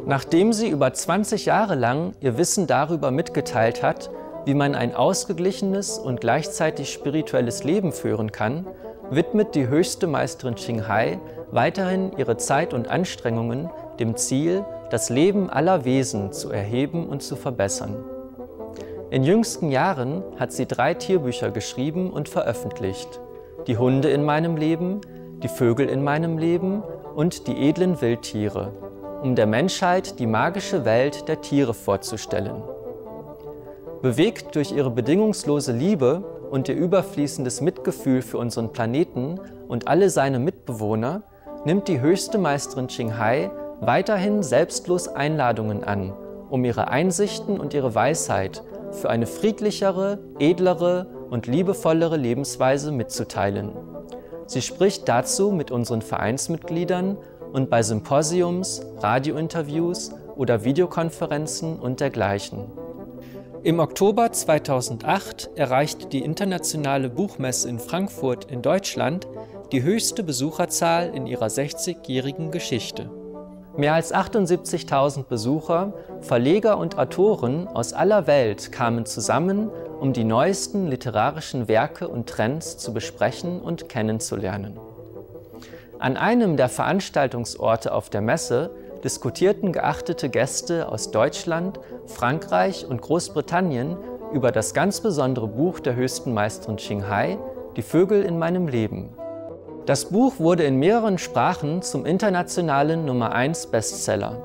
Nachdem sie über 20 Jahre lang ihr Wissen darüber mitgeteilt hat, wie man ein ausgeglichenes und gleichzeitig spirituelles Leben führen kann, widmet die höchste Meisterin Ching Hai weiterhin ihre Zeit und Anstrengungen dem Ziel, das Leben aller Wesen zu erheben und zu verbessern. In jüngsten Jahren hat sie 3 Tierbücher geschrieben und veröffentlicht: Die Hunde in meinem Leben, die Vögel in meinem Leben und die edlen Wildtiere, um der Menschheit die magische Welt der Tiere vorzustellen. Bewegt durch ihre bedingungslose Liebe und ihr überfließendes Mitgefühl für unseren Planeten und alle seine Mitbewohner, nimmt die höchste Meisterin Ching Hai weiterhin selbstlos Einladungen an, um ihre Einsichten und ihre Weisheit für eine friedlichere, edlere und liebevollere Lebensweise mitzuteilen. Sie spricht dazu mit unseren Vereinsmitgliedern und bei Symposiums, Radiointerviews oder Videokonferenzen und dergleichen. Im Oktober 2008 erreichte die internationale Buchmesse in Frankfurt in Deutschland die höchste Besucherzahl in ihrer 60-jährigen Geschichte. Mehr als 78.000 Besucher, Verleger und Autoren aus aller Welt kamen zusammen, um die neuesten literarischen Werke und Trends zu besprechen und kennenzulernen. An einem der Veranstaltungsorte auf der Messe diskutierten geachtete Gäste aus Deutschland, Frankreich und Großbritannien über das ganz besondere Buch der höchsten Meisterin Ching Hai, Die Vögel in meinem Leben. Das Buch wurde in mehreren Sprachen zum internationalen Nummer 1 Bestseller.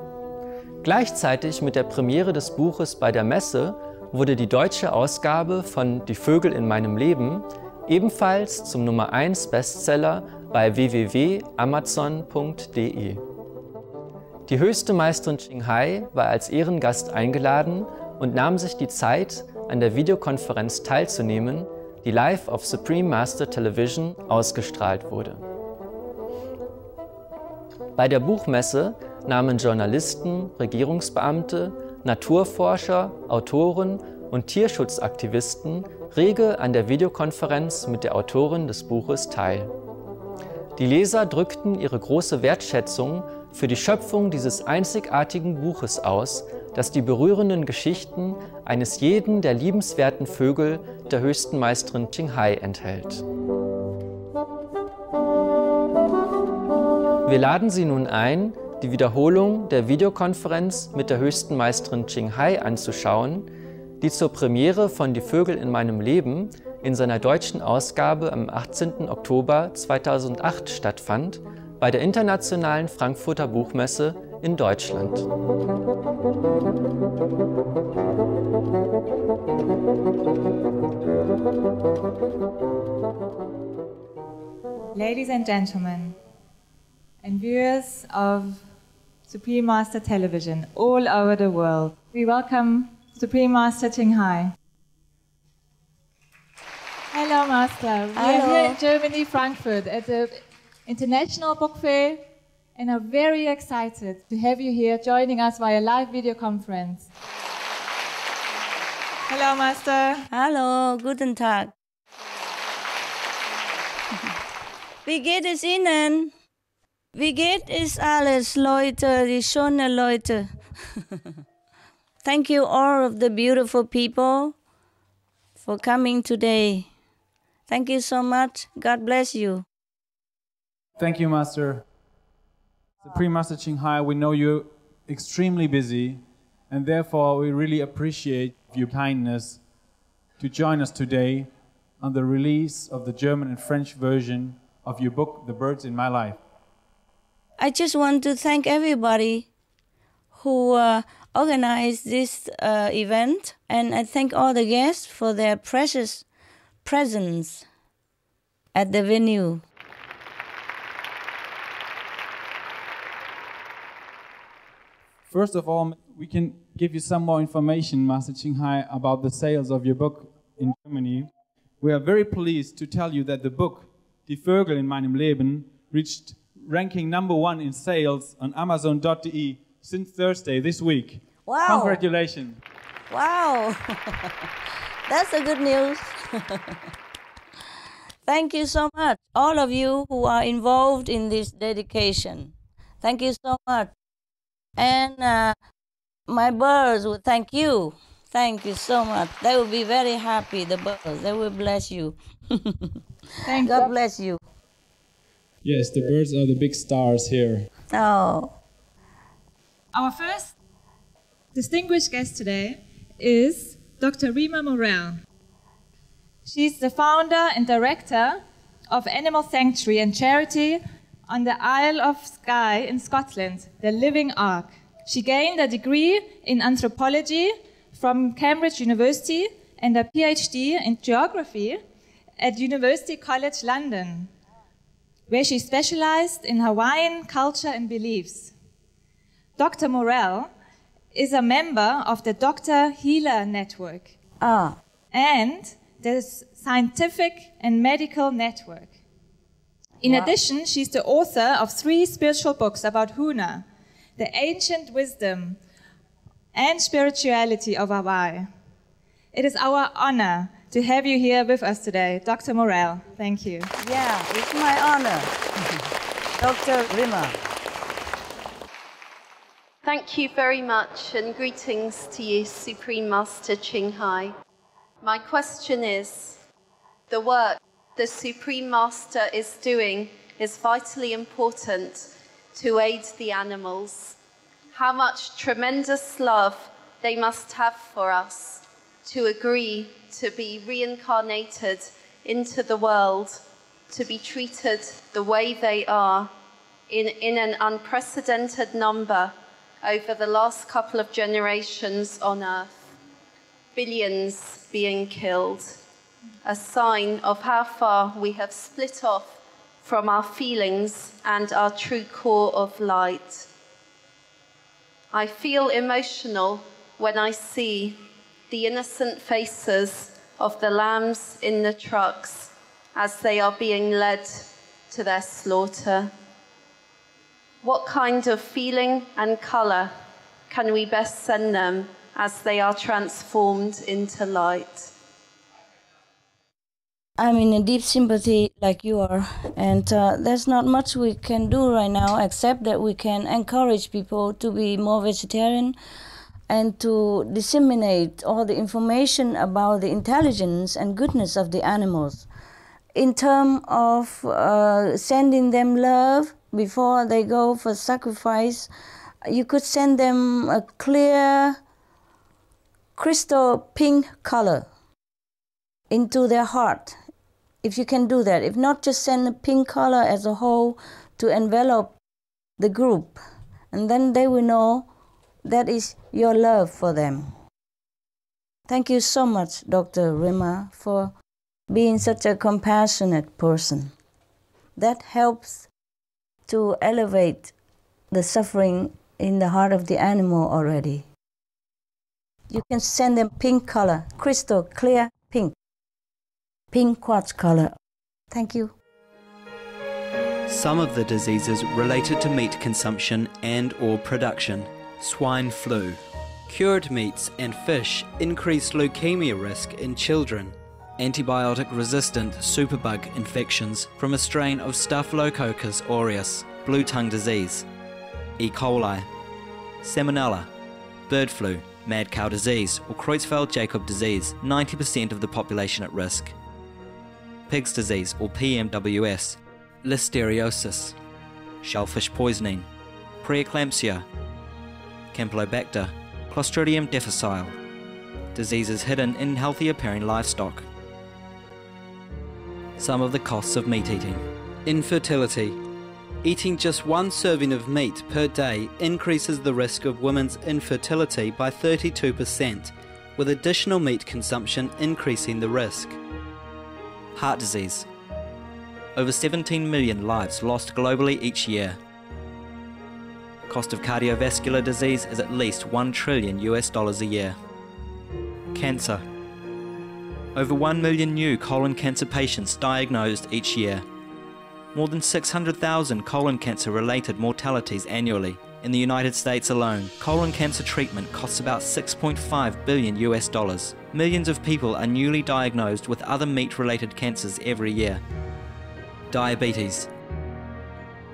Gleichzeitig mit der Premiere des Buches bei der Messe wurde die deutsche Ausgabe von Die Vögel in meinem Leben ebenfalls zum Nummer 1 Bestseller bei www.amazon.de. Die höchste Meisterin Ching Hai war als Ehrengast eingeladen und nahm sich die Zeit, an der Videokonferenz teilzunehmen, die live auf Supreme Master Television ausgestrahlt wurde. Bei der Buchmesse nahmen Journalisten, Regierungsbeamte, Naturforscher, Autoren und Tierschutzaktivisten rege an der Videokonferenz mit der Autorin des Buches teil. Die Leser drückten ihre große Wertschätzung für die Schöpfung dieses einzigartigen Buches aus, das die berührenden Geschichten eines jeden der liebenswerten Vögel der höchsten Meisterin Ching Hai enthält. Wir laden Sie nun ein, die Wiederholung der Videokonferenz mit der höchsten Meisterin Ching Hai anzuschauen, die zur Premiere von Die Vögel in meinem Leben in seiner deutschen Ausgabe am 18. Oktober 2008 stattfand, bei der Internationalen Frankfurter Buchmesse in Deutschland. Ladies and gentlemen, and viewers of Supreme Master Television all over the world, we welcome Supreme Master Ching Hai. Hello, Master. We are here in Germany, Frankfurt, at the International Book Fair, and are very excited to have you here joining us via live video conference. Hello, Master. Hallo, guten Tag. Wie geht es Ihnen? Wie geht es alles, Leute, die schönen Leute? Thank you all of the beautiful people for coming today. Thank you so much. God bless you. Thank you, Master. Supreme Master Ching Hai, we know you're extremely busy, and therefore we really appreciate your kindness to join us today on the release of the German and French version of your book, The Birds in My Life. I just want to thank everybody who organized this event, and I thank all the guests for their precious presence at the venue. First of all, we can give you some more information, Master Ching Hai, about the sales of your book in Germany. We are very pleased to tell you that the book, Die Vögel in meinem Leben, reached ranking #1 in sales on Amazon.de since Thursday this week. Wow! Congratulations! Wow! That's a good news. Thank you so much, all of you who are involved in this dedication. Thank you so much. And my birds will thank you. Thank you so much. They will be very happy, the birds. They will bless you. God bless you. Yes, the birds are the big stars here. Oh. Our first distinguished guest today is Dr. Rima Morel. She's the founder and director of Animal Sanctuary and Charity on the Isle of Skye in Scotland, the Living Ark. She gained a degree in anthropology from Cambridge University and a PhD in geography at University College London, where she specialized in Hawaiian culture and beliefs. Dr. Morel is a member of the Dr. Healer Network and the Scientific and Medical Network. In addition, she's the author of 3 spiritual books about Huna, the ancient wisdom and spirituality of Hawaii. It is our honor to have you here with us today, Dr. Morel. Thank you. Yeah, it's my honor. Dr. Rima. Thank you very much, and greetings to you, Supreme Master Ching Hai. My question is, the work the Supreme Master is doing is vitally important to aid the animals. How much tremendous love they must have for us to agree to be reincarnated into the world, to be treated the way they are in an unprecedented number over the last couple of generations on Earth. Billions being killed, a sign of how far we have split off from our feelings and our true core of light. I feel emotional when I see the innocent faces of the lambs in the trucks as they are being led to their slaughter. What kind of feeling and color can we best send them as they are transformed into light? I'm in a deep sympathy like you are, and there's not much we can do right now except that we can encourage people to be more vegetarian and to disseminate all the information about the intelligence and goodness of the animals. In terms of sending them love before they go for sacrifice, you could send them a clear, crystal pink color into their heart. If you can do that, if not, just send a pink color as a whole to envelop the group, and then they will know that is your love for them. Thank you so much, Dr. Rima, for being such a compassionate person. That helps to elevate the suffering in the heart of the animal already. You can send them pink color, crystal clear pink, pink quartz color. Thank you. Some of the diseases related to meat consumption and/or production. Swine flu. Cured meats and fish increase leukemia risk in children. Antibiotic-resistant superbug infections from a strain of Staphylococcus aureus, blue tongue disease. E. coli. Salmonella. Bird flu, mad cow disease or Creutzfeldt-Jakob disease, 90% of the population at risk. Pig's disease or PMWS. Listeriosis. Shellfish poisoning. Preeclampsia. Campylobacter, Clostridium difficile, diseases hidden in healthy appearing livestock. Some of the costs of meat eating. Infertility. Eating just 1 serving of meat per day increases the risk of women's infertility by 32%, with additional meat consumption increasing the risk. Heart disease. Over 17 million lives lost globally each year. Cost of cardiovascular disease is at least $1 trillion a year. Cancer. Over 1 million new colon cancer patients diagnosed each year. More than 600,000 colon cancer related mortalities annually. In the United States alone, colon cancer treatment costs about $6.5 billion. Millions of people are newly diagnosed with other meat related cancers every year. Diabetes.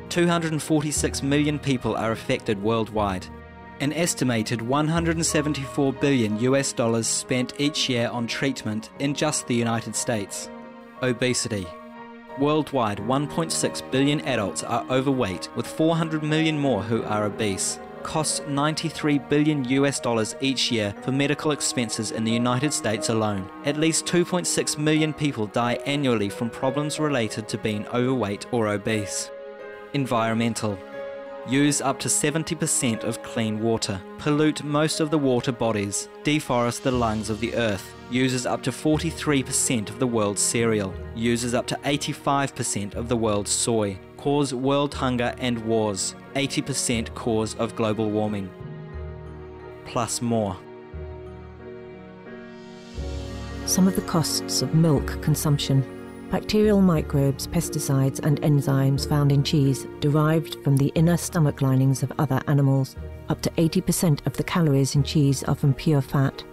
246 million people are affected worldwide. An estimated $174 billion spent each year on treatment in just the United States. Obesity. Worldwide, 1.6 billion adults are overweight, with 400 million more who are obese. Costs $93 billion each year for medical expenses in the United States alone. At least 2.6 million people die annually from problems related to being overweight or obese. Environmental. Use up to 70% of clean water. Pollute most of the water bodies. Deforest the lungs of the earth. Uses up to 43% of the world's cereal. Uses up to 85% of the world's soy. Cause world hunger and wars. 80% cause of global warming. Plus more. Some of the costs of milk consumption. Bacterial microbes, pesticides and enzymes found in cheese derived from the inner stomach linings of other animals. Up to 80% of the calories in cheese are from pure fat.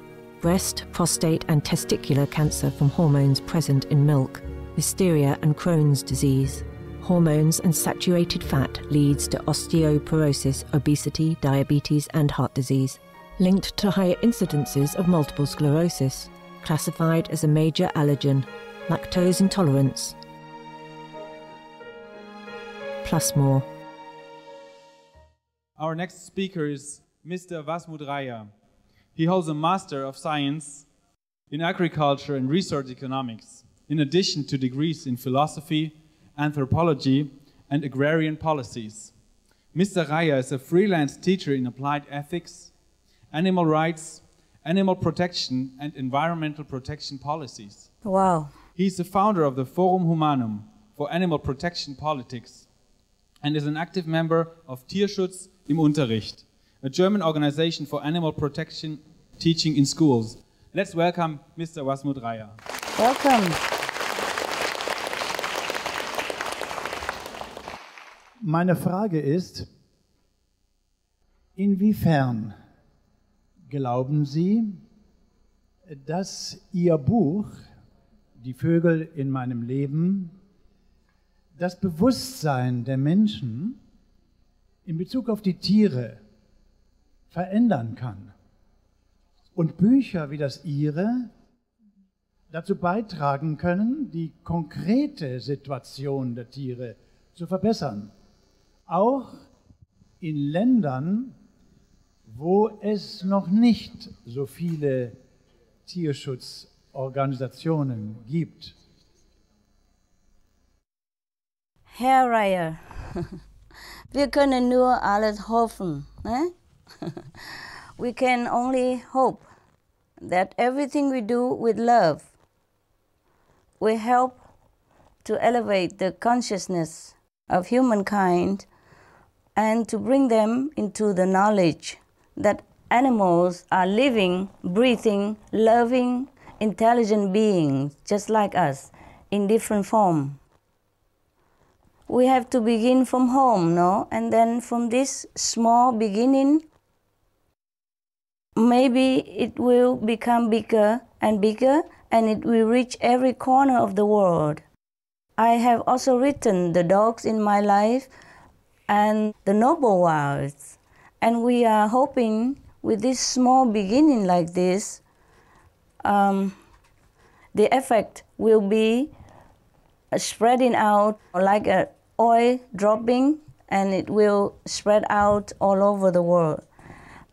Breast, prostate and testicular cancer from hormones present in milk. Listeria and Crohn's disease. Hormones and saturated fat leads to osteoporosis, obesity, diabetes and heart disease. Linked to higher incidences of multiple sclerosis. Classified as a major allergen. Lactose intolerance. Plus more. Our next speaker is Mr. Vasmut Raya. He holds a Master of Science in Agriculture and Resource Economics, in addition to degrees in Philosophy, Anthropology and Agrarian Policies. Mr. Raya is a freelance teacher in applied ethics, animal rights, animal protection and environmental protection policies. Wow. He is the founder of the Forum Humanum for Animal Protection Politics and is an active member of Tierschutz im Unterricht, a German organization for animal protection teaching in schools. Let's welcome Mr. Vasmut Raya. Welcome. Meine Frage ist, inwiefern glauben Sie, dass Ihr Buch Die Vögel in meinem Leben das Bewusstsein der Menschen in Bezug auf die Tiere verändern kann und Bücher wie das Ihre dazu beitragen können, die konkrete Situation der Tiere zu verbessern, auch in Ländern, wo es noch nicht so viele Tierschutzorganisationen gibt. Herr Raya, wir können nur alles hoffen. Ne? We can only hope that everything we do with love will help to elevate the consciousness of humankind and to bring them into the knowledge that animals are living, breathing, loving, intelligent beings, just like us, in different form. We have to begin from home, no? And then from this small beginning, maybe it will become bigger, and it will reach every corner of the world. I have also written The Dogs in My Life and The Noble Wilds. And we are hoping with this small beginning like this, the effect will be spreading out like an oil dropping, and it will spread out all over the world.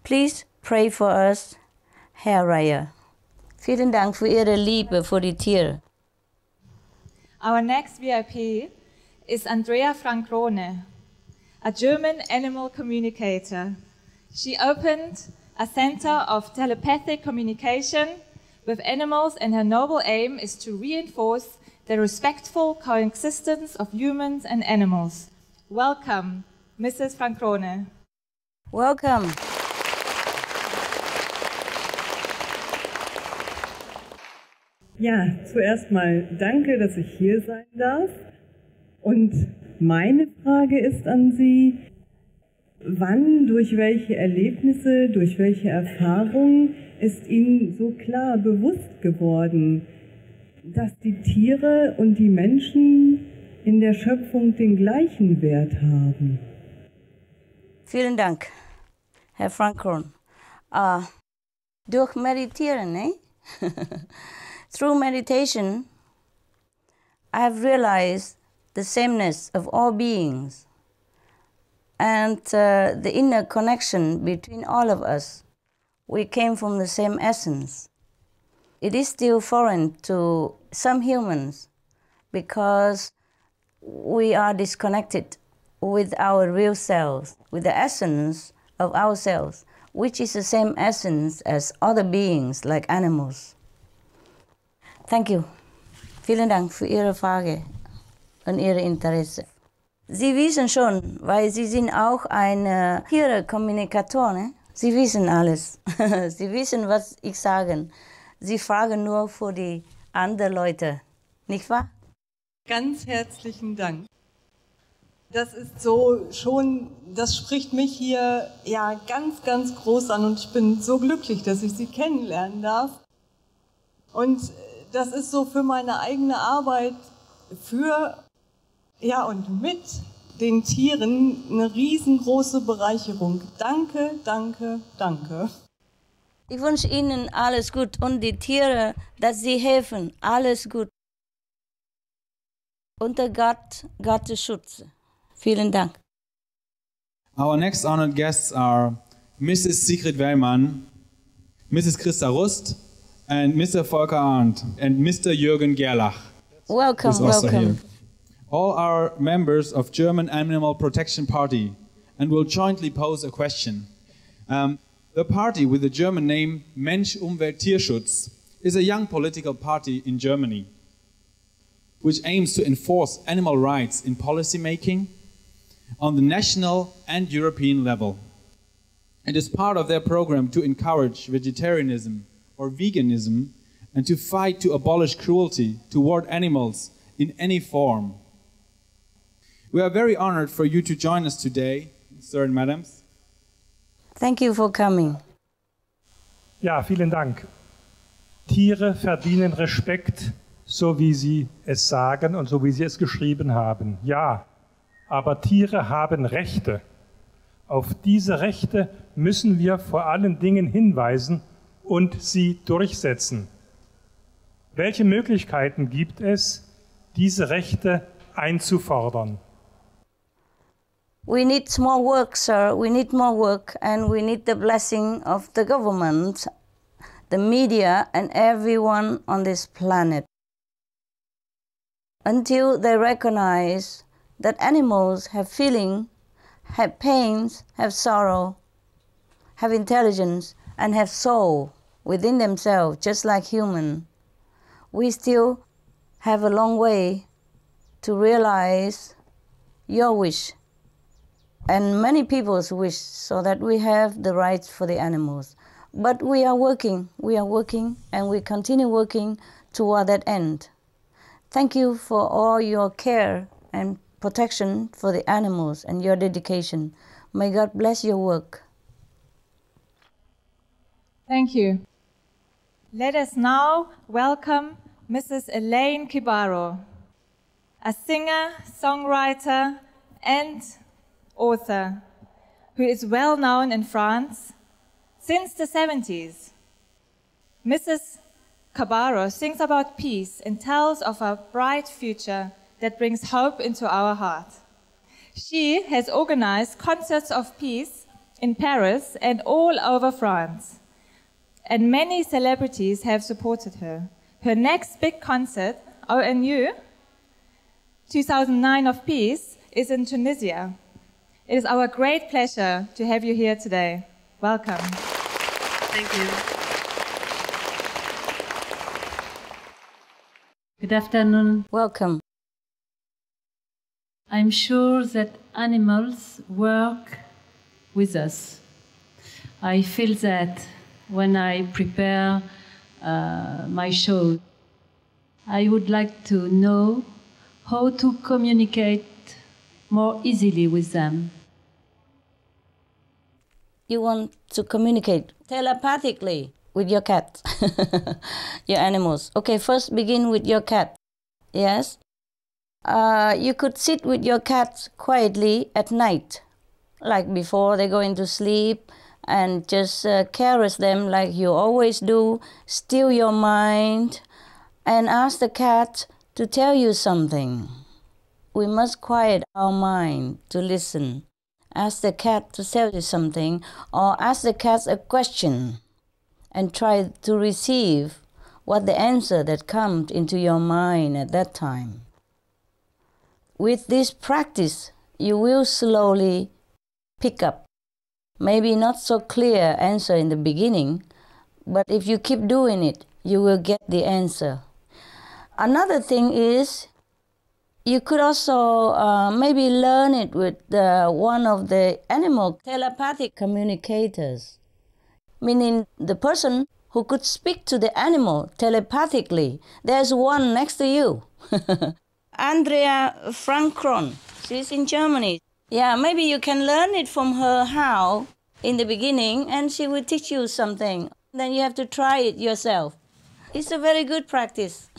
Please pray for us, Herr Raya. Vielen Dank für Ihre Liebe für die Tiere. Our next VIP is Andrea Frankrone, a German animal communicator. She opened a center of telepathic communication with animals, and her noble aim is to reinforce the respectful coexistence of humans and animals. Welcome, Mrs. Frankrone. Welcome. Ja, zuerst mal danke, dass ich hier sein darf. Und meine Frage ist an Sie, wann, durch welche Erlebnisse, durch welche Erfahrungen ist Ihnen so klar bewusst geworden, dass die Tiere und die Menschen in der Schöpfung den gleichen Wert haben. Vielen Dank, Herr Frankhorn. Durch Meditieren, through meditation, I have realized the sameness of all beings and the inner connection between all of us. We came from the same essence. It is still foreign to some humans because we are disconnected with our real selves, with the essence of ourselves, which is the same essence as other beings like animals. Thank you. Vielen Dank für Ihre Frage und Ihre Interesse. Sie wissen schon, weil Sie sind auch ein Tiere-Kommunikator, ne? Sie wissen alles. Sie wissen, was ich sage. Sie fragen nur für die anderen Leute, nicht wahr? Ganz herzlichen Dank. Das ist so schon, das spricht mich hier ja ganz, ganz groß an und ich bin so glücklich, dass ich Sie kennenlernen darf. Und das ist so für meine eigene Arbeit für, ja und mit den Tieren eine riesengroße Bereicherung. Danke, danke, danke. Ich wünsche Ihnen alles gut und die Tiere, dass sie helfen, alles gut. Unter Gottes Schutz. Vielen Dank. Our next honored guests are Mrs. Sigrid Wellmann, Mrs. Christa Rust, and Mr. Volker Arndt, and Mr. Jürgen Gerlach. Welcome, welcome. Here. All are members of German Animal Protection Party and will jointly pose a question. The party with the German name Mensch, Umwelt, Tierschutz is a young political party in Germany which aims to enforce animal rights in policy making on the national and European level. It is part of their program to encourage vegetarianism or veganism and to fight to abolish cruelty toward animals in any form. We are very honored for you to join us today, sir and madams. Thank you for coming. Ja, vielen Dank. Tiere verdienen Respekt, so wie Sie es sagen und so wie Sie es geschrieben haben. Ja, aber Tiere haben Rechte. Auf diese Rechte müssen wir vor allen Dingen hinweisen und sie durchsetzen. Welche Möglichkeiten gibt es, diese Rechte einzufordern? We need more work, sir. We need more work, and we need the blessing of the government, the media, and everyone on this planet. Until they recognize that animals have feeling, have pains, have sorrow, have intelligence, and have soul within themselves, just like human. We still have a long way to realize your wish and many people's wish so that we have the rights for the animals. But we are working, and we continue working toward that end. Thank you for all your care and protection for the animals and your dedication. May God bless your work. Thank you. Let us now welcome Mrs. Elaine Kibaro, a singer, songwriter, and author who is well known in France since the 70s. Mrs. Kibaro sings about peace and tells of a bright future that brings hope into our heart. She has organized concerts of peace in Paris and all over France, and many celebrities have supported her. Her next big concert, ONU 2009 of Peace, is in Tunisia. It is our great pleasure to have you here today. Welcome. Thank you. Good afternoon. Welcome. I'm sure that animals work with us. I feel that when I prepare my show. I would like to know how to communicate more easily with them. You want to communicate telepathically with your cat, your animals. Okay, first begin with your cat. Yes? You could sit with your cat quietly at night, like before they go into sleep, and just caress them like you always do, still your mind, and ask the cat to tell you something. We must quiet our mind to listen. Ask the cat to tell you something, or ask the cat a question and try to receive what the answer that comes into your mind at that time. With this practice, you will slowly pick up. Maybe not so clear answer in the beginning, but if you keep doing it, you will get the answer. Another thing is, you could also maybe learn it with one of the animal telepathic communicators, meaning the person who could speak to the animal telepathically. There's one next to you. Andrea Frankron, she's in Germany. Yeah, maybe you can learn it from her how in the beginning, and she will teach you something. Then you have to try it yourself. It's a very good practice.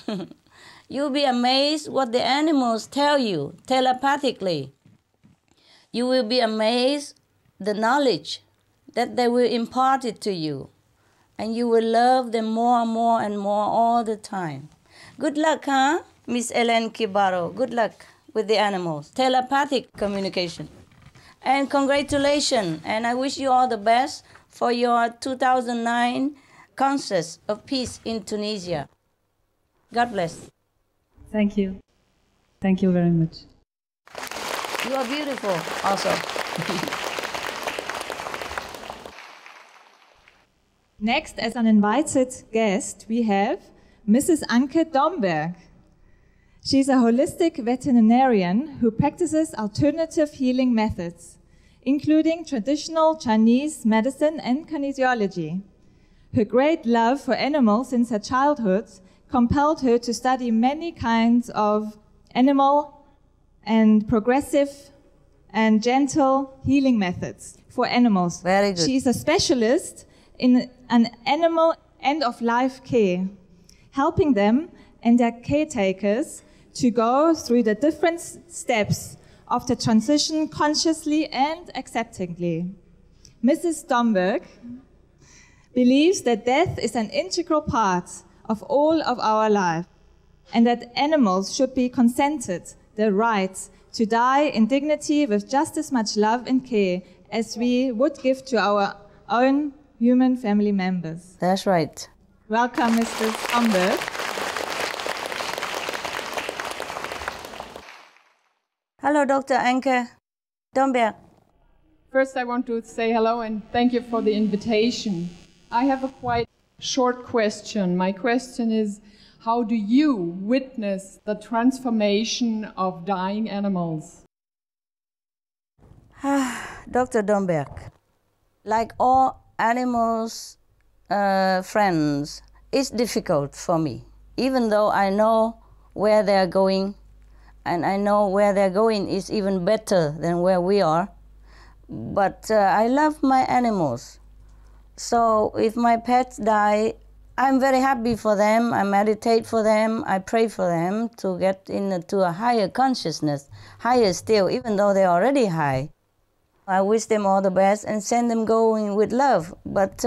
You'll be amazed what the animals tell you telepathically. You will be amazed the knowledge that they will impart it to you. And you will love them more and more and more all the time. Good luck, huh, Miss Ellen Kibaro? Good luck with the animals. Telepathic communication. And congratulations. And I wish you all the best for your 2009 Concerts of Peace in Tunisia. God bless. Thank you. Thank you very much. You are beautiful also. Next, as an invited guest, we have Mrs. Anke Domberg. She's a holistic veterinarian who practices alternative healing methods, including traditional Chinese medicine and kinesiology. Her great love for animals since her childhood compelled her to study many kinds of animal and progressive and gentle healing methods for animals. Very good. She's a specialist in an animal end-of-life care, helping them and their caretakers to go through the different steps of the transition consciously and acceptingly. Mrs. Domberg believes that death is an integral part of all of our life, and that animals should be consented the right to die in dignity with just as much love and care as we would give to our own human family members. That's right. Welcome, Mrs. Domberg. Hello, Dr. Anke Domberg. First, I want to say hello and thank you for the invitation. I have a quite short question. My question is, how do you witness the transformation of dying animals? Dr. Domberg, like all animals, friends, it's difficult for me, even though I know where they're going, and I know where they're going is even better than where we are. But I love my animals. So if my pets die, I'm very happy for them. I meditate for them. I pray for them to get into a higher consciousness, higher still, even though they're already high. I wish them all the best and send them going with love. But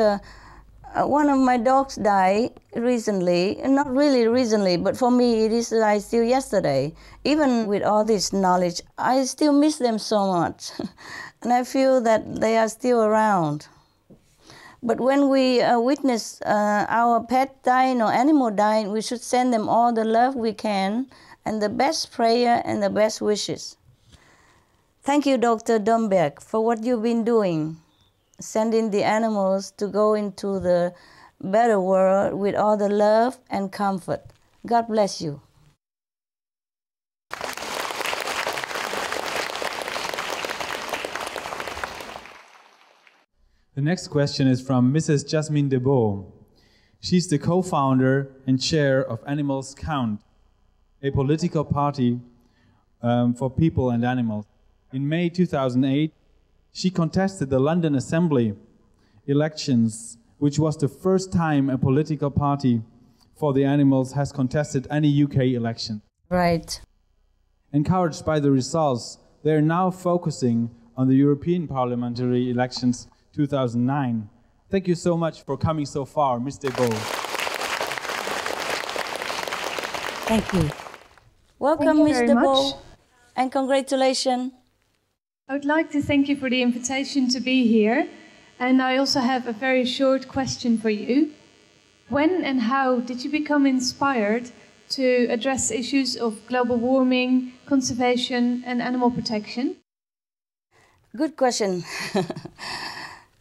one of my dogs died recently, not really recently, but for me it is like still yesterday. Even with all this knowledge, I still miss them so much. And I feel that they are still around. But when we witness our pet dying or animal dying, we should send them all the love we can and the best prayer and the best wishes. Thank you, Dr. Domberg, for what you've been doing, sending the animals to go into the better world with all the love and comfort. God bless you. The next question is from Mrs. Jasmine Debeau. She's the co-founder and chair of Animals Count, a political party for people and animals. In May 2008, she contested the London Assembly elections, which was the first time a political party for the animals has contested any UK election. Right. Encouraged by the results, they are now focusing on the European parliamentary elections 2009. Thank you so much for coming so far, Mr. Bo. Thank you. Welcome, Mr. Bo, and congratulations. I would like to thank you for the invitation to be here. And I also have a very short question for you. When and how did you become inspired to address issues of global warming, conservation, and animal protection? Good question.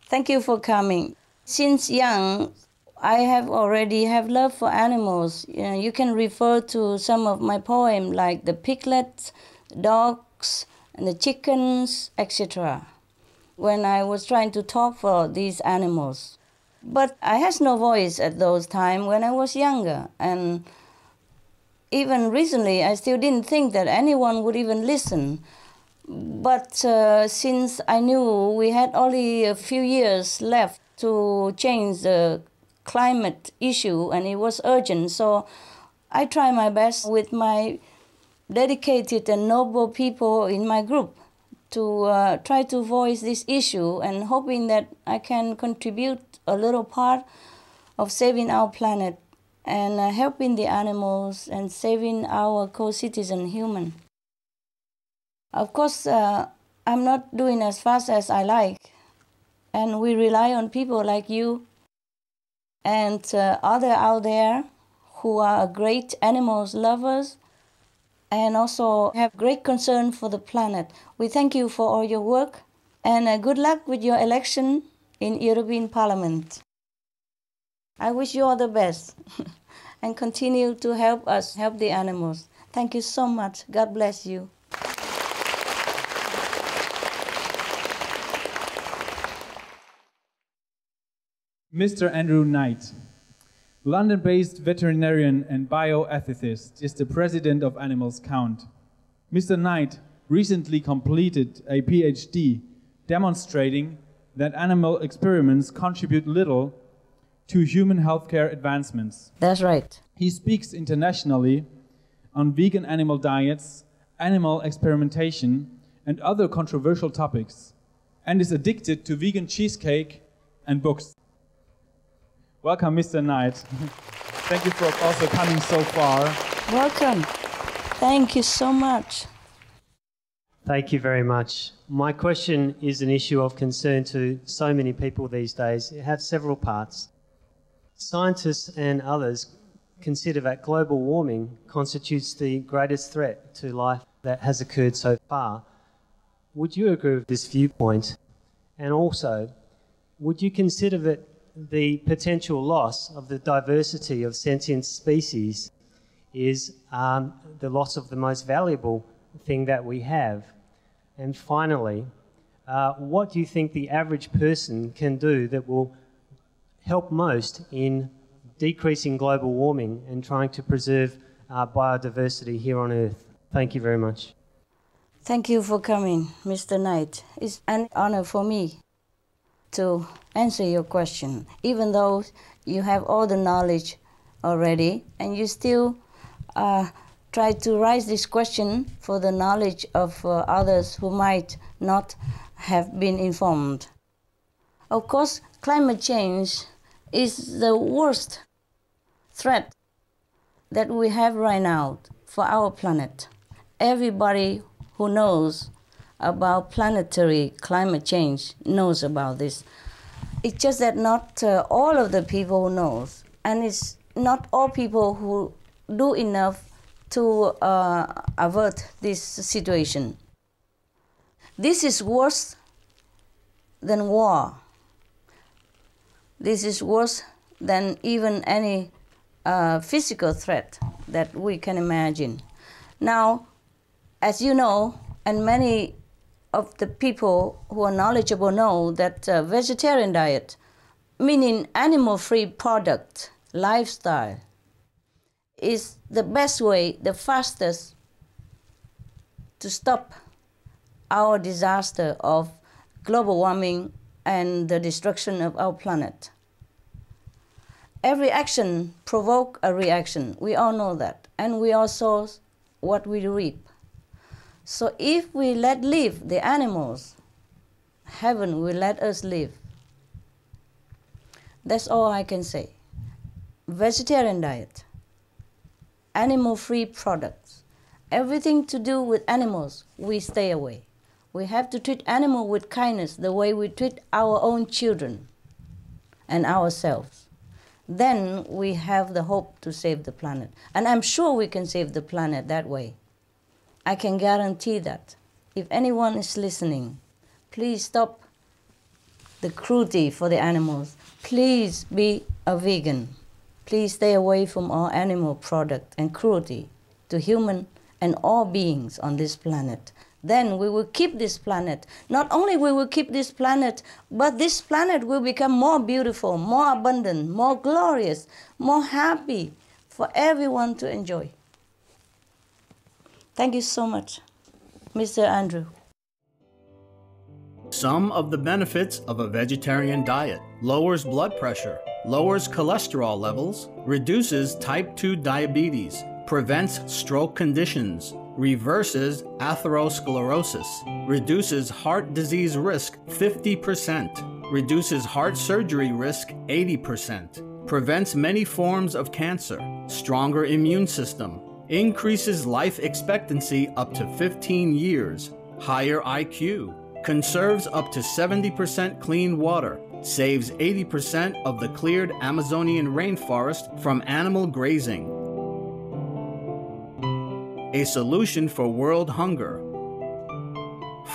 Thank you for coming. Since young, I have already have love for animals. You can refer to some of my poems like the piglets, dogs, and the chickens, etc. when I was trying to talk for these animals. But I had no voice at those times when I was younger. And even recently, I still didn't think that anyone would even listen. But since I knew we had only a few years left to change the climate issue, and it was urgent, so I tried my best with my dedicated and noble people in my group to try to voice this issue, and hoping that I can contribute a little part of saving our planet and helping the animals and saving our co-citizen human. Of course, I'm not doing as fast as I like, and we rely on people like you and others out there who are great animals lovers and also have great concern for the planet. We thank you for all your work, and good luck with your election in European Parliament. I wish you all the best and continue to help us help the animals. Thank you so much. God bless you. Mr. Andrew Knight, London-based veterinarian and bioethicist, is the president of Animals Count. Mr. Knight recently completed a PhD demonstrating that animal experiments contribute little to human healthcare advancements. That's right. He speaks internationally on vegan animal diets, animal experimentation, and other controversial topics, and is addicted to vegan cheesecake and books. Welcome, Mr. Knight. Thank you for also coming so far. Welcome. Thank you so much. Thank you very much. My question is an issue of concern to so many people these days. It has several parts. Scientists and others consider that global warming constitutes the greatest threat to life that has occurred so far. Would you agree with this viewpoint? And also, would you consider that the potential loss of the diversity of sentient species is the loss of the most valuable thing that we have? And finally, what do you think the average person can do that will help most in decreasing global warming and trying to preserve biodiversity here on Earth? Thank you very much. Thank you for coming, Mr. Knight. It's an honor for me to answer your question, even though you have all the knowledge already, and you still try to raise this question for the knowledge of others who might not have been informed. Of course, climate change is the worst threat that we have right now for our planet. Everybody who knows about planetary climate change knows about this. It's just that not all of the people who knows, and it's not all people who do enough to avert this situation. This is worse than war. This is worse than even any physical threat that we can imagine. Now, as you know, and many of the people who are knowledgeable know that vegetarian diet, meaning animal-free product, lifestyle, is the best way, the fastest to stop our disaster of global warming and the destruction of our planet. Every action provokes a reaction. We all know that. And we also what we reap. So if we let live the animals, heaven will let us live. That's all I can say. Vegetarian diet, animal-free products, everything to do with animals, we stay away. We have to treat animals with kindness the way we treat our own children and ourselves. Then we have the hope to save the planet. And I'm sure we can save the planet that way. I can guarantee that. If anyone is listening, please stop the cruelty for the animals. Please be a vegan. Please stay away from all animal product and cruelty to human and all beings on this planet. Then we will keep this planet. Not only we will keep this planet, but this planet will become more beautiful, more abundant, more glorious, more happy for everyone to enjoy. Thank you so much, Mr. Andrew. Some of the benefits of a vegetarian diet: lowers blood pressure, lowers cholesterol levels, reduces type 2 diabetes, prevents stroke conditions, reverses atherosclerosis, reduces heart disease risk 50%, reduces heart surgery risk 80%, prevents many forms of cancer, stronger immune system, increases life expectancy up to 15 years, higher IQ, conserves up to 70% clean water, saves 80% of the cleared Amazonian rainforest from animal grazing. A solution for world hunger.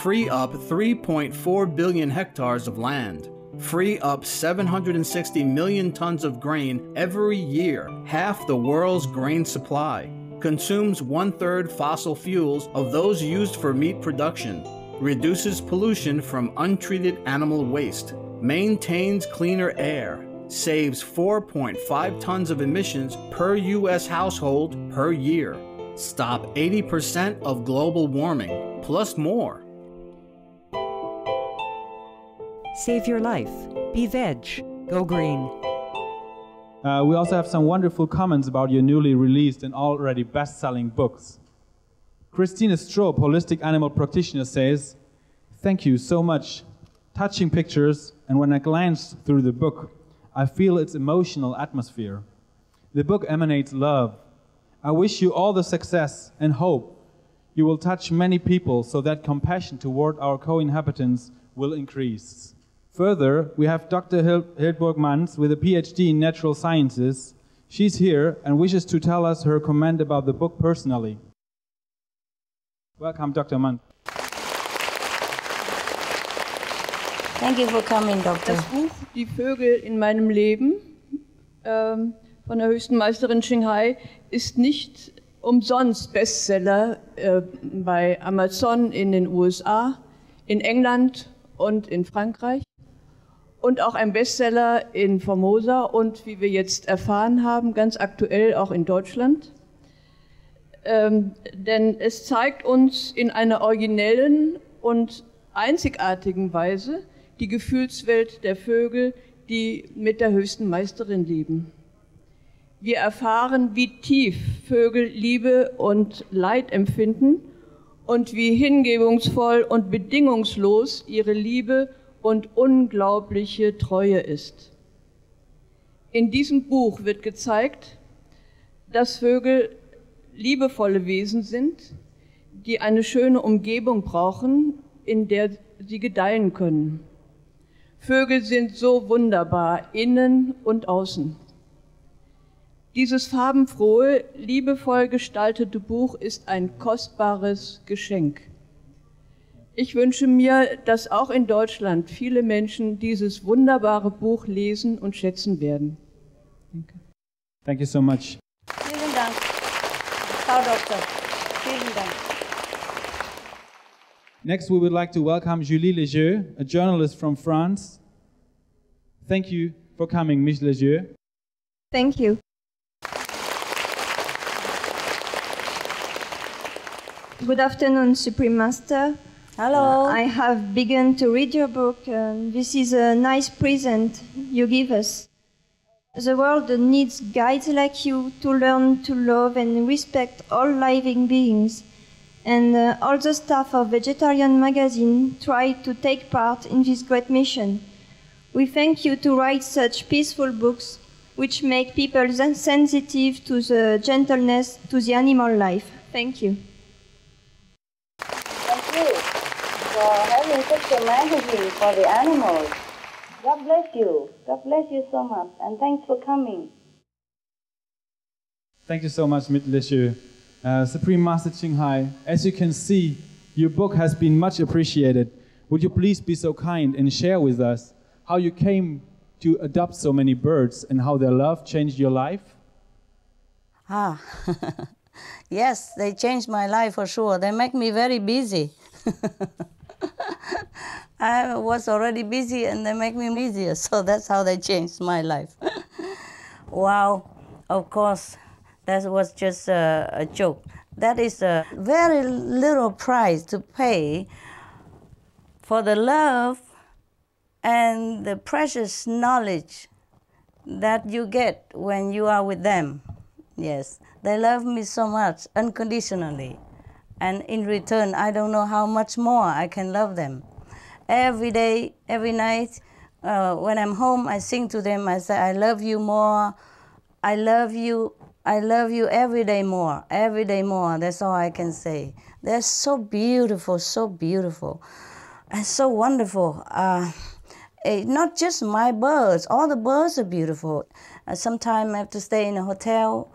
Free up 3.4 billion hectares of land. Free up 760 million tons of grain every year, half the world's grain supply. Consumes 1/3 fossil fuels of those used for meat production. Reduces pollution from untreated animal waste. Maintains cleaner air. Saves 4.5 tons of emissions per U.S. household per year. Stop 80% of global warming, plus more. Save your life. Be veg. Go green. We also have some wonderful comments about your newly released and already best-selling books. Christina Stroop, holistic animal practitioner, says, "Thank you so much. Touching pictures, and when I glance through the book, I feel its emotional atmosphere. The book emanates love. I wish you all the success and hope you will touch many people so that compassion toward our co-inhabitants will increase." Further, we have Dr. Hildburg Manz with a PhD in natural sciences. She's here and wishes to tell us her comment about the book personally. Welcome, Dr. Manz. Thank you for coming, Doctor. Das Buch Die Vögel in meinem Leben von der höchsten Meisterin Ching Hai ist nicht umsonst Bestseller bei Amazon in den USA, in England und in Frankreich und auch ein Bestseller in Formosa und, wie wir jetzt erfahren haben, ganz aktuell auch in Deutschland. Denn es zeigt uns in einer originellen und einzigartigen Weise die Gefühlswelt der Vögel, die mit der höchsten Meisterin leben. Wir erfahren, wie tief Vögel Liebe und Leid empfinden und wie hingebungsvoll und bedingungslos ihre Liebe und unglaubliche Treue ist. In diesem Buch wird gezeigt, dass Vögel liebevolle Wesen sind, die eine schöne Umgebung brauchen, in der sie gedeihen können. Vögel sind so wunderbar, innen und außen. Dieses farbenfrohe, liebevoll gestaltete Buch ist ein kostbares Geschenk. Ich wünsche mir, dass auch in Deutschland viele Menschen dieses wunderbare Buch lesen und schätzen werden. Danke. Thank you so much. Vielen Dank, Frau Doktor. Vielen Dank. Next, we would like to welcome Julie Lejeune, a journalist from France. Thank you for coming, Ms. Lejeune. Thank you. Good afternoon, Supreme Master. Hello. I have begun to read your book. This is a nice present you give us. The world needs guides like you to learn to love and respect all living beings and all the staff of Vegetarian Magazine try to take part in this great mission. We thank you to write such peaceful books which make people sensitive to the gentleness to the animal life. Thank you. Thank you for having such a magazine for the animals. God bless you. God bless you so much, and thanks for coming. Thank you so much, Mitteleshu. Supreme Master Ching Hai, as you can see, your book has been much appreciated. Would you please be so kind and share with us how you came to adopt so many birds and how their love changed your life? Yes, they changed my life for sure. They make me very busy. I was already busy and they make me busier, so that's how they changed my life. Wow, of course, that was just a joke. That is a very little price to pay for the love and the precious knowledge that you get when you are with them. Yes, they love me so much, unconditionally. And in return, I don't know how much more I can love them. Every day, every night, when I'm home, I sing to them, I say, I love you more, I love you every day more, that's all I can say. They're so beautiful, and so wonderful. Not just my birds, all the birds are beautiful. Sometimes I have to stay in a hotel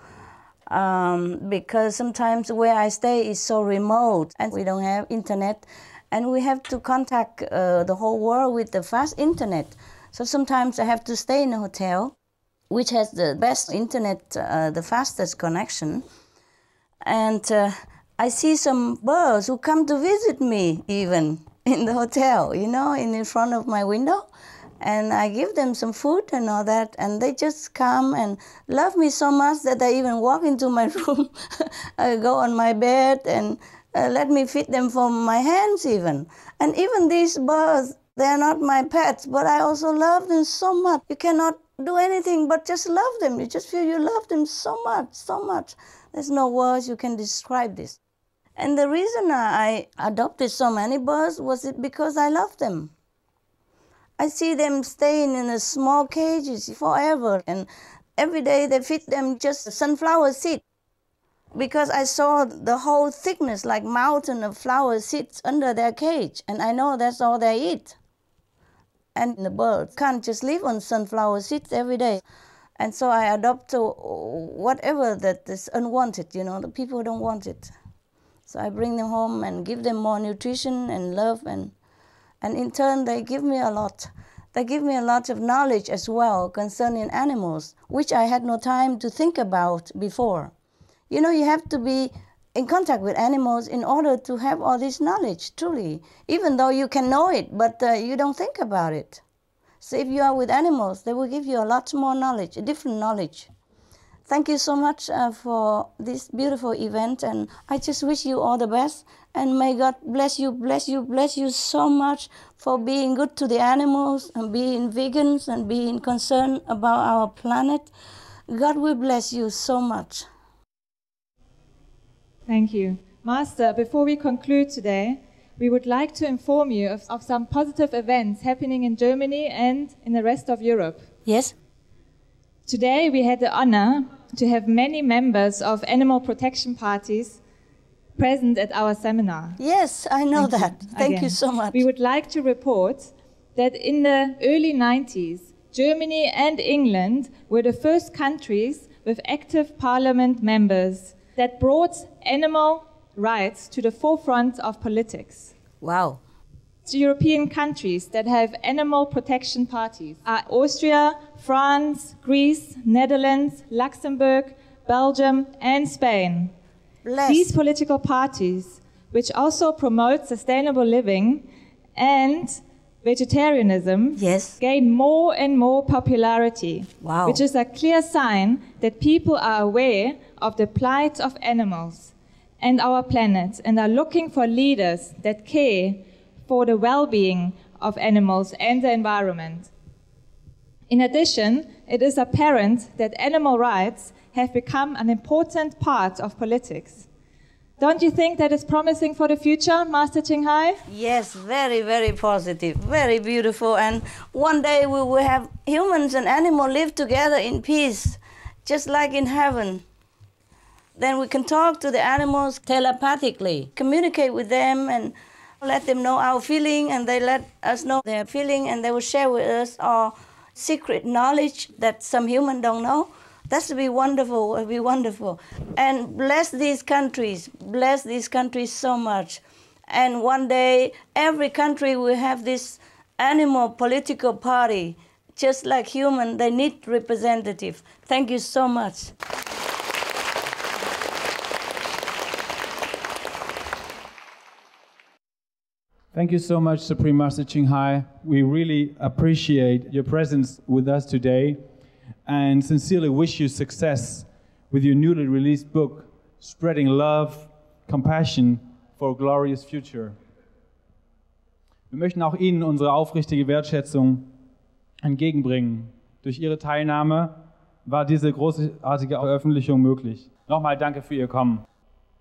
because sometimes where I stay is so remote and we don't have internet and we have to contact the whole world with the fast internet. So sometimes I have to stay in a hotel which has the best internet, the fastest connection. And I see some birds who come to visit me even in the hotel, you know, in front of my window. And I give them some food and all that, and they just come and love me so much that they even walk into my room, go on my bed, and let me feed them from my hands even. And even these birds, they're not my pets, but I also love them so much. You cannot do anything but just love them. You just feel you love them so much, so much. There's no words you can describe this. And the reason I adopted so many birds was because I love them. I see them staying in a small cages forever, and every day they feed them just sunflower seed. Because I saw the whole thickness, like mountain of flower seeds under their cage, and I know that's all they eat. And the birds can't just live on sunflower seeds every day. And so I adopt whatever that is unwanted, you know, the people don't want it. So I bring them home and give them more nutrition and love, and in turn they give me a lot. They give me a lot of knowledge as well concerning animals, which I had no time to think about before. You know, you have to be in contact with animals in order to have all this knowledge, truly. Even though you can know it, but you don't think about it. So if you are with animals, they will give you a lot more knowledge, a different knowledge. Thank you so much for this beautiful event, and I just wish you all the best, and may God bless you, bless you, bless you so much for being good to the animals and being vegans and being concerned about our planet. God will bless you so much. Thank you. Master, before we conclude today, we would like to inform you of some positive events happening in Germany and in the rest of Europe. Yes? Today we had the honor to have many members of animal protection parties present at our seminar. Yes, I know that. Thank you so much. We would like to report that in the early 90s, Germany and England were the first countries with active parliament members that brought animal rights to the forefront of politics. Wow. The European countries that have animal protection parties are Austria, France, Greece, Netherlands, Luxembourg, Belgium, and Spain. Bless. These political parties, which also promote sustainable living and vegetarianism, gain more and more popularity, which is a clear sign that people are aware of the plight of animals and our planet and are looking for leaders that care for the well-being of animals and the environment. In addition, it is apparent that animal rights have become an important part of politics. Don't you think that is promising for the future, Master Ching Hai? Yes, very, very positive, very beautiful. And one day we will have humans and animals live together in peace, just like in heaven. Then we can talk to the animals telepathically, communicate with them and let them know our feeling, and they let us know their feeling, and they will share with us our secret knowledge that some humans don't know. That would be wonderful, it would be wonderful. And bless these countries so much. And one day, every country will have this animal political party. Just like human, they need representative. Thank you so much. Thank you so much, Supreme Master Ching Hai. We really appreciate your presence with us today and sincerely wish you success with your newly released book, Spreading Love, Compassion for a Glorious Future. Wir möchten auch Ihnen unsere aufrichtige Wertschätzung entgegenbringen. Durch Ihre Teilnahme war diese großartige Veröffentlichung möglich. Nochmal danke für Ihr Kommen.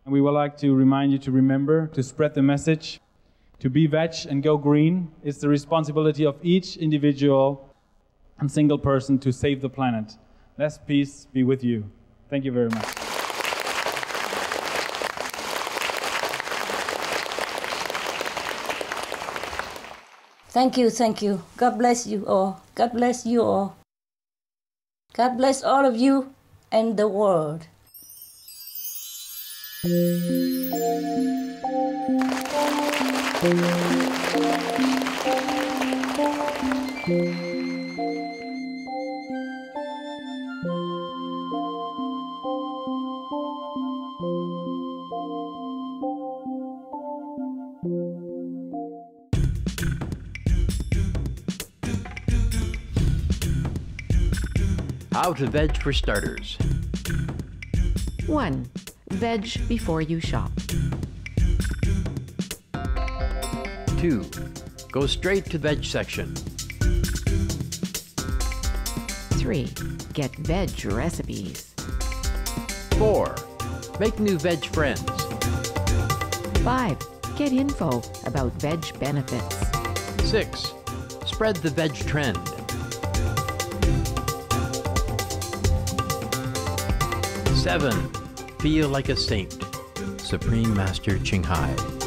And we would like to remind you to remember to spread the message. To be veg and go green is the responsibility of each individual and single person to save the planet. Let's peace be with you. Thank you very much. Thank you, thank you. God bless you all. God bless you all. God bless all of you and the world. How to veg for starters. 1. Veg before you shop. 2. Go straight to veg section. 3. Get veg recipes. 4. Make new veg friends. 5. Get info about veg benefits. 6. Spread the veg trend. 7. Feel like a saint. Supreme Master Ching Hai.